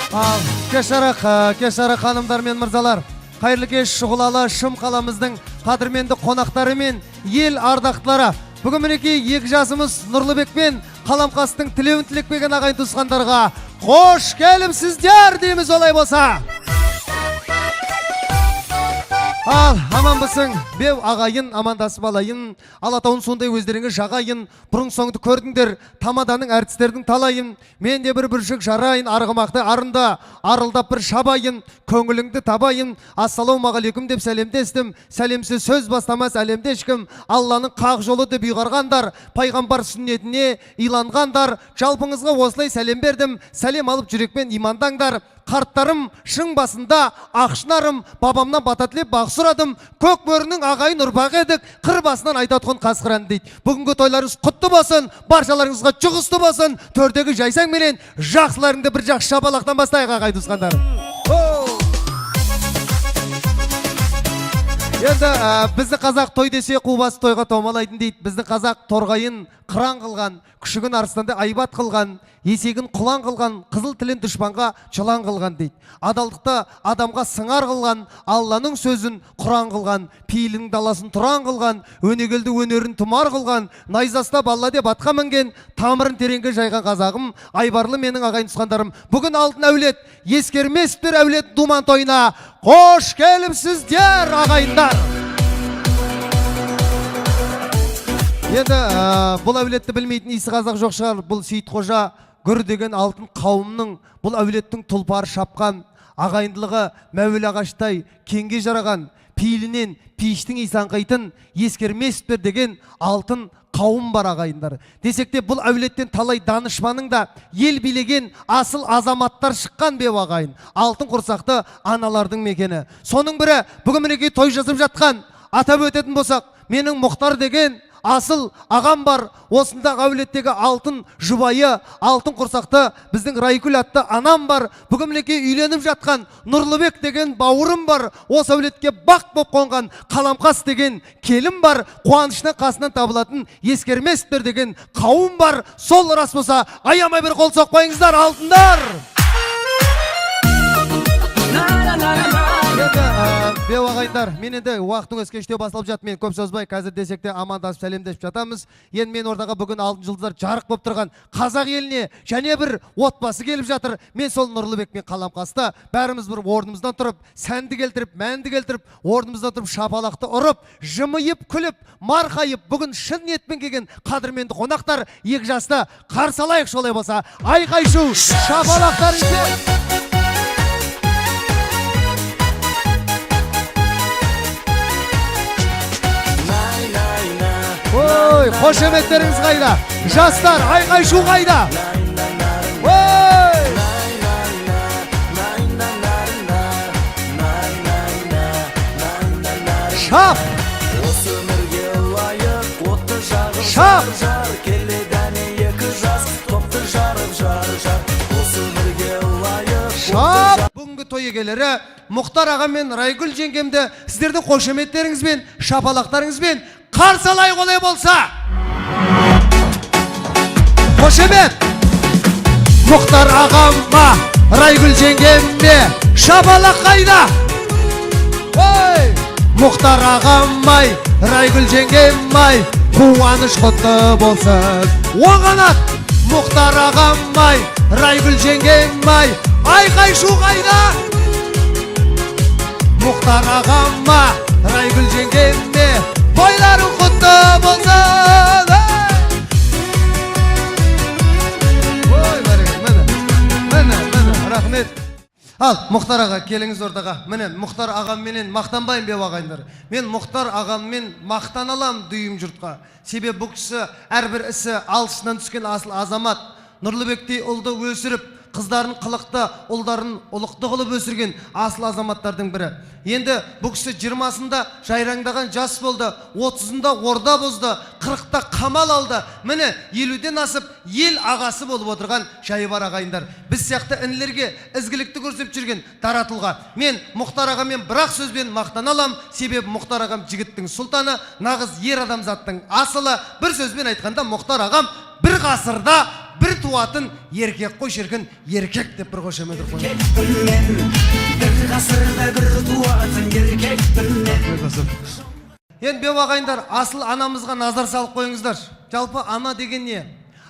Кешара ханымдар мен мырзалар, қайырлы кеш шұғылалы шым қаламыздың қадірменді қонақтары мен ел ардақтылары. Бүгін мінекей екі жасымыз Нұрлыбек пен Қаламқастың тілеуін тілекпеген ағайын туысқандарға қош келіпсіздер дейміз олай болса. Ал, аман бұсың, беу ағайын, амандасып алайын, Алатауын сондай өздеріңі жағайын, бұрын соңды көрдіңдер, тамаданың әртістердің талайын, мен де бір бүршік жарайын, арғымақты арында, арылдап бір шабайын, көңіліңді табайын, ассалаумағалейкум деп сәлемдестім, сәлемсіз сөз бастамас әлемде ешкім, Алланың қақ жолы деп ұйғарғандар, пайғамбар сүннетіне иланғандар, жалпыңызға осылай сәлем бердім, сәлем алып жүрекпен имандаңдар. Қарттарым шың басында ақшынарым, бабамнан бата тілеп бақ сұрадым, көк бөрінің ағайын ұрпақ едік, қыр басынан айтатқын қасқыран дейді. Бүгінгі тойларыңыз құтты болсын, баршаларыңызға жұғысты болсын, төрдегі жайсаң менен жақсыларыңды бір жақсы шабалақтан бастайық ағайын туысқандарым. Енді бізді қазақ той десе қубасы тойға томалайтын дейді. Бізді қазақ торғайын қыран қылған, күшігін арыстанды айбат қылған, есегін құлан қылған, қызыл тілін дұшпанға жылан қылған дейді. Адалдықты адамға сыңар қылған, Алланың сөзін құран қылған, пейілінің даласын тұран қылған, өнегелді өнерін тұмар қылған, найзаста балла деп атқа мінген, тамырын тереңге жайған қазағым, айбарлы менің ағайын туысқандарым. Бүгін алтын әулет, ескерместер әулет думан тойына қош келіпсіздер ағайындар. Енді бұл әулетті білмейтін исі қазақ жоқ шығар. Бұл Сейітқожа Гүр деген алтын қауымның, бұл әулеттің тұлпары шапқан, ағайындылығы мәуел ағаштай кеңге жараған, пейілінен пейіштің исаңқайтын ескермеспер деген алтын қауым бар ағайындар. Десек те бұл әулеттен талай данышманың да ел билеген асыл азаматтар шыққан бе ағайын. Алтын құрсақты аналардың мекені. Соның бірі бүгін мінекей той жазып жатқан, атап өтетін болсақ, менің Мұхтар деген асыл ағам бар. Осындағы әулеттегі алтын жұбайы, алтын құрсақты біздің Райкүл атты анам бар. Бүгін мінекей үйленіп жатқан Нұрлыбек деген бауырым бар. Осы әулетке бақ боп қонған Қаламқас деген келім бар. Қуанышынан қасынан табылатын ескерместер деген қауым бар. Сол рас болса, аямай бір қол соқпайыңыздар алтындар. Беу ағайындар, мен енді уақытың өскештеу басылып жат, мен көп созбай, қазір десек те амандасып сәлемдесіп жатамыз. Енді мен ордаға бүгін алтын жұлдыздар жарық болып тұрған қазақ еліне және бір отбасы келіп жатыр. Мен сол Нұрлыбек мен Қаламқасты бәріміз бір орнымыздан тұрып, сәнді келтіріп, мәнді келтіріп, орнымыздан тұрып шапалақты ұрып, жымиып, күліп, марқайып, бүгін шын ниетпен келген қадірменді қонақтар екі жасты қарсы алайық. Солай болса, айқай-шу, шапалақтарыңызбен. Ой, қошеметтеріңіз қайда? Жастар, айқай-шу қайда? Ой! Шап! Шап! Шап! Бүгінгі той егелері Мұхтар ағам мен Райгүл жеңгемді сіздердің қошеметтеріңізбен, шапалақтарыңызбен қарсы алайық олай болса. Қошемет! Мұхтар ағамға, Райгүл жеңгемге шапалақ қайда? Ой! Мұхтар ағамай, Райгүл жеңгемай, қуаныш құтты болсын. Оғанат! Мұхтар ағамай, Райгүл жеңгемай, айқай-шу қайда? Мұхтар ағамма, Райгүл жеңгемме, бойларың құтты болсын. Ой, міне, рахмет. Ал, Мұхтар аға, келіңіз ордаға. Міне, Мұхтар ағам менен мақтанбайым бе ағайындар. Мен Мұхтар ағаммен мақтан алам дүйім жұртқа. Себебі бұл кісі әрбір ісі алшысынан түскен асыл азамат. Нұрлыбектей ұлды өсіріп, қыздарын қылықты, ұлдарын ұлықты қылып өсірген асыл азаматтардың бірі. Енді бұл кісі 20-сында жайраңдаған жас болды, 30-ында орда бұзды, 40-та қамал алды. Міне 50-ден асып ел ағасы болып отырған жайы бар ағайындар. Біз сияқты інілерге ізгілікті көрсетіп жүрген дара тұлға. Мен Мұхтар ағамен бірақ сөзбен мақтан алам, себебі Мұхтар ағам жігіттің сұлтаны, нағыз ер адамзаттың асылы. Бір сөзбен айтқанда Мұхтар ағам бір ғасырда бір туатын еркек қой шіркін, еркек деп бір қошемет қой. Бір ғасырда бір туатын еркекпін. Енді беу ағайындар, асыл анамызға назар салып қойыңыздар. Жалпы ана деген не?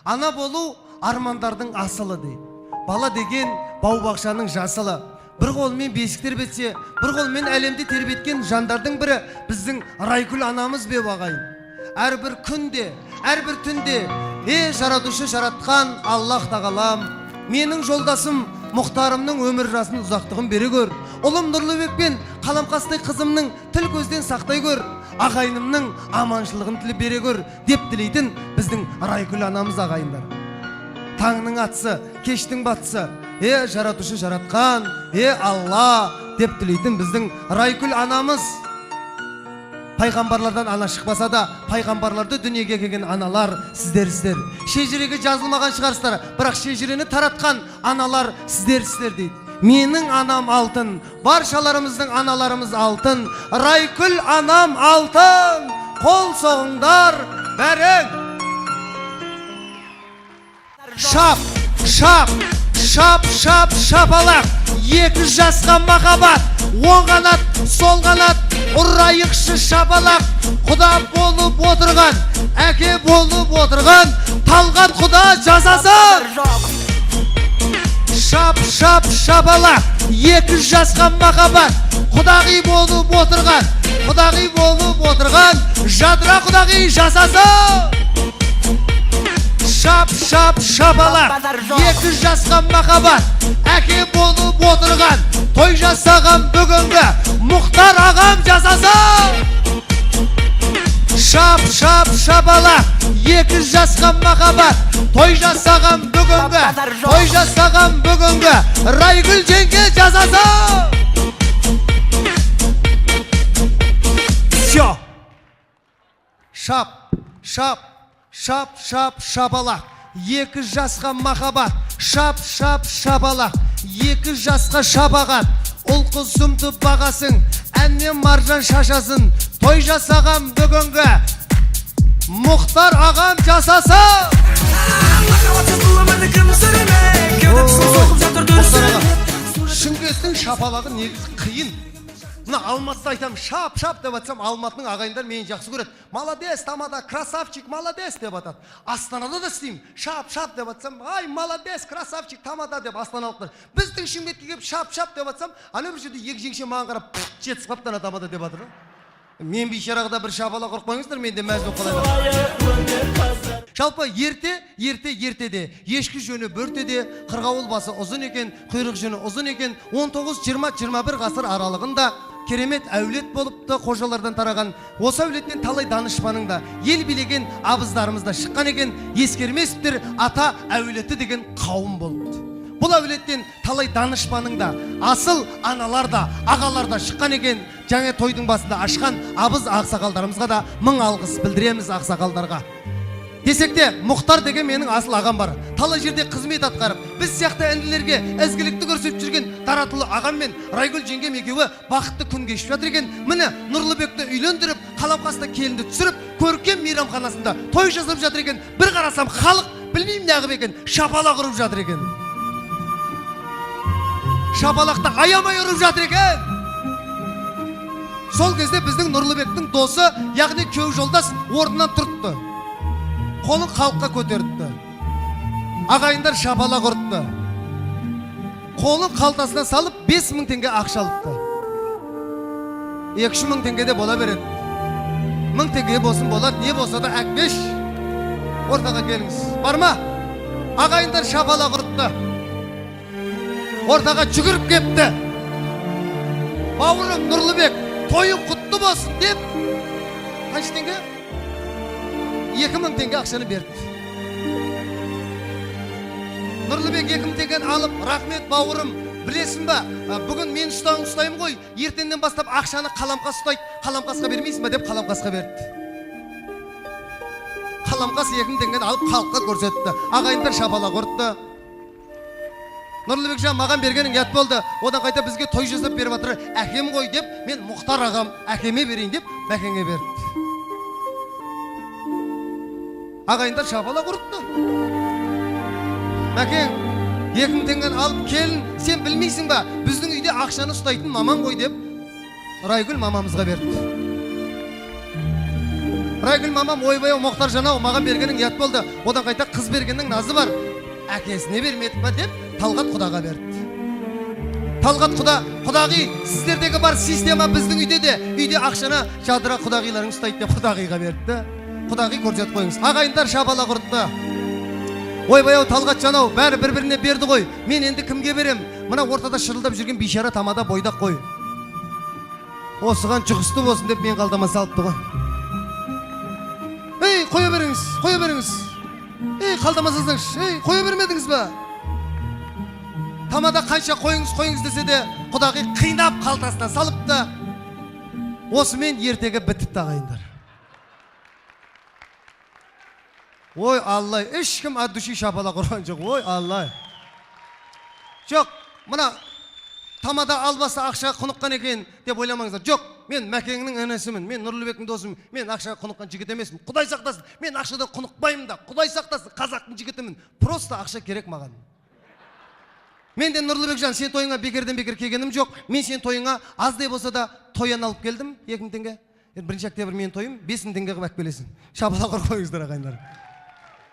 Ана болу армандардың асылы дейді. Бала деген бау-бақшаның жасылы. Бір қолмен бесік тербетсе, бір қолмен әлемді тербеткен жандардың бірі біздің Райкүл анамыз беу ағайын. Әрбір күнде, әрбір түнде, жаратушы жаратқан Аллах тағалам, менің жолдасым Мұхтарымның өмір жасын ұзақтығын бере көр. Ұлым Нұрлыбек пен Қаламқастай қызымның тіл көзден сақтай көр. Ағайынымның аманшылығын тілі бере көр деп тілейтін біздің Райкүл анамыз ағайындар. Таңның атысы, кештің батысы, жаратушы жаратқан, Алла деп тілейтін біздің Райкүл анамыз. Пайғамбарлардан ана шықпаса да, пайғамбарларды дүниеге келген аналар сіздерсіздер. Шежіреге жазылмаған шығарсыздар, бірақ шежірені таратқан аналар сіздерсіздер дейді. Менің анам алтын, баршаларымыздың аналарымыз алтын, Райкүл анам алтын, қол соғыңдар бәрің. Шап, шап, шап, шап, шапалақ, екі жасқа махаббат, оң қанат, сол қанат, ұрайықшы шапалақ, құда болып отырған, әке болып отырған, талғат құда жасасын. Шап, шап, шапалақ, екі жасқа махаббат, құдағи болып отырған, құдағи болып отырған, жадыра құдағи жасасын. Шап, шап, шапалақ, екі жасқа махаббат, әке болып отырған, той жасаған бүгінгі Мұхтар ағам жасасын. Шап, шап, шапалақ, екі жасқа махаббат, той жасаған бүгінгі, той жасаған бүгінгі Райкүл жеңге жасасын. Все. Шап, шап, шап, шап, шапалақ, екі жасқа махаббат, шап, шап, шапалақ, екі жасқа шапағат, ұл қызымды бағасын, әннен маржан шашасын, той жасаған бүгінгі Мұхтар ағам жасасын. Шымкенттің шапалағы негізі қиын. Мына Алматыда айтам, шап, шап деп атсам, Алматының ағайындар мені жақсы көреді. Молодец, тамада, красавчик, молодец деп атады. Астанада да істеймін, шап, шап деп атсам, ай, молодец, красавчик, тамада деп астаналықтар. Біздің Шымкентке келіп шап, шап деп атсам, ана бір жерде екі жеңше маған қарап, жетсіп қаптан тамада деп атыр. Мен бейшарағда бір шапала құрып қойыңыздар, мен де мәз болып қалайын. Жалпы ертеде, ешкі жөні бөртеде, қырғауыл басы ұзын екен, құйрық жөні ұзын екен, 19-20-21 ғасыр аралығында керемет әулет болыпты, қожалардан тараған. Осы әулеттен талай данышпаның да, ел билеген абыздарымызда шыққан екен, ескермесіптер ата әулеті деген қауым болыпты. Бұл әулеттен талай данышпаның да, асыл аналар да, ағалар да шыққан екен. Жаңа тойдың басында ашқан абыз ақсақалдарымызға да мың алғыс білдіреміз ақсақалдарға. Десек те, Мұхтар деген менің асыл ағам бар. Талай жерде қызмет атқарып, біз сияқты әнділерге ізгілікті көрсетіп жүрген Таратұлы ағам мен Райкүл жеңгем екеуі бақытты күн кешіп жатыр екен. Міне Нұрлыбекті үйлендіріп, Қаламқаста келінді түсіріп, көркем мейрамханасында той жасап жатыр екен. Bir қарасам, халық білмеймін неғып екен, шапала құрып жатыр екен. Шапалақта аямай ұрып жатыр екен. Сол кезде біздің Нұрлыбектің досы, яғни күйеу жолдас орнынан тұртты. Қолын халыққа көтерді. Ағайындар шапала құртты. Қолын қалтасына салып 5000 теңге ақша алыпты. 2-3 теңге де бола береді. 1000 теңге болсын болады, не болса да әкпеш. Ортаға келіңіз. Бар ма? Ағайындар шапала құртты. Ортаға жүгіріп кепті. Бауырым Нұрлыбек, тойың құтты болсын деп, қанша теңге? 2000 теңге ақшаны берді. Нұрлыбек 2000 теңгені алып, рахмет бауырым, білесің ба, бүгін мен ұстаймын ғой, ертеңнен бастап ақшаны Қаламқас ұстайды, Қаламқасқа бермейсің ба деп Қаламқасқа берді. Қаламқас 2000 теңгені алып халыққа көрсетті. Ағайындар шапала құртты. Нұрлыбек жан маған бергенің ят болды. Одан қайта бізге той жасап беріп жатыр. Әкем ғой деп, мен Мұхтар ағам әкеме берейін деп бәкеңе берді. Ағайындар шапала құртты. Мәкең, 2000 теңгені алып келін, сен білмейсің ба? Біздің үйде ақшаны ұстайтын маман ғой деп Райгүл мамамызға берді. Райгүл мамам ойбай Мұхтар жанау маған бергенің ұят болды. Одан қайта қыз бергеннің назы бар. Әкесіне бермедік па деп Талғат құдаға берді. Талғат құдағи, сіздердегі бар система біздің үйде де, үйде ақшаны жадыра құдағиларың ұстайды деп құдағиға берді. Құдағи көрсетіп қойыңыз. Ағайындар шабала құртты. Ойбай Талғат жанау, бәрі бір-біріне берді ғой. Мен енді кімге берем? Мына ортада шырылдап жүрген бейшара тамада бойдақ қой. Осыған жұғысты болсын деп мен қалдама салыпты ғой. Ей, қоя беріңіз, қоя беріңіз. Ей, қалдамасызыңыз, ей, қоя бермедіңіз ба? Тамада қанша қойыңыз десе де, құдағи қинап қалтасына салыпты. Осымен ертегі бітіпті ағайындар. Ой, Аллай, ешкім аддуши шапала құрған жоқ, ой, Аллай. Жоқ, мына тамада албаса ақшаға құныққан екен деп ойламаңыздар. Жоқ, мен Мәкеңнің інісімін, мен Нұрлыбектің досымын, мен ақшаға құныққан жігіт емеспін. Құдай сақтасын, мен ақшада құнықпаймын да, Құдай сақтасын, қазақтың жігітімін. Просто ақша керек маған. Мен де Нұрлыбек жан, сен тойыңа бекерден бекер келгенім жоқ. Мен сен тойыңа аздай болса да тойын алып келдім, 2000 теңге. 1 октябрь мен тойым, 5000 теңге қып әкпелесін. Шабала қойыңыздар ағайындар.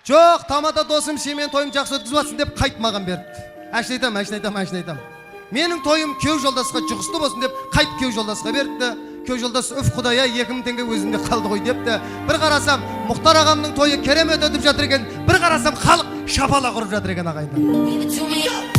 Жоқ, тамада досым, сен мен тойым жақсы өткізіп жатсың деп қайтмаған берді. Әшін айтам. Менің тойым кеу жолдасқа жұғысты болсын деп қайт кеу жолдасқа берді. Кеу жолдас үф құдая 2000 теңге өзінде қалды ғой депті. Bir қарасам Мұхтар ағамның тойы керемет өтіп жатыр екен. Bir қарасам халық шапала құрып жатыр екен ағайындар.